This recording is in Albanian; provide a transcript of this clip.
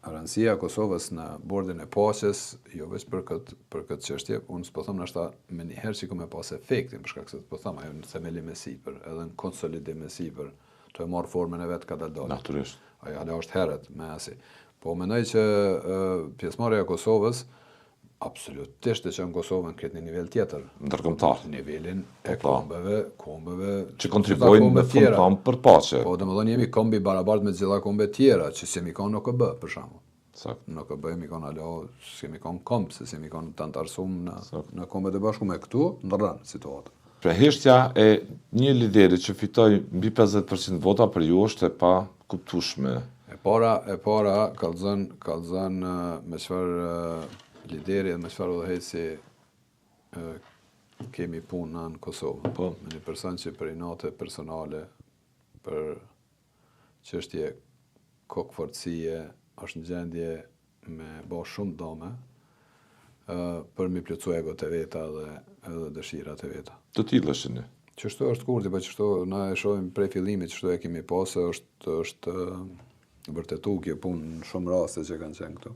rëndësia e Kosovës në bordin e paqes, jo vetëm për këtë çështje, unë s'po them nashta me njëherë që me pas efektin, për shkak se po them ajo në themelim e sipër, edhe në konsolidim e sipër, të marr formën e vet ka dalë. Natyrisht. Ajo është herët me asi. Po mendoj që pjesëmarrja e Kosovës absolutisht e çon Kosovën këtë një nivel tjetër. Ndërkombëtar. Nivelin e kombeve që kontribuojnë me fund për paqe. Po domethënë jemi kombi barabartë me të gjitha kombet tjera, që s'jemi kanë në KB për shembull. Sakt. Në KB jemi kanë alo, s'jemi kanë komb, se s'jemi kanë të antarësum në kombet e bashkuara me këtu, ndërran situata. Pra heshtja e një lideri që fitoi mbi 50% vota për ju është e pa kuptueshme. E para kallzon me çfarë lideri dhe me çfarë udhëheci kemi punë në Kosovë. Po. Me një person që për inate personale, për çështje kokforcie, është në gjendje me bë shumë dome për mi plotësu egot e veta dhe edhe dëshirat e veta. Të tillë është. Çështo është kurti, po çështo na e shohim prej fillimit, çështo e kemi pasë, është vërtetu kjo punë në shumë raste që kanë qenë këtu.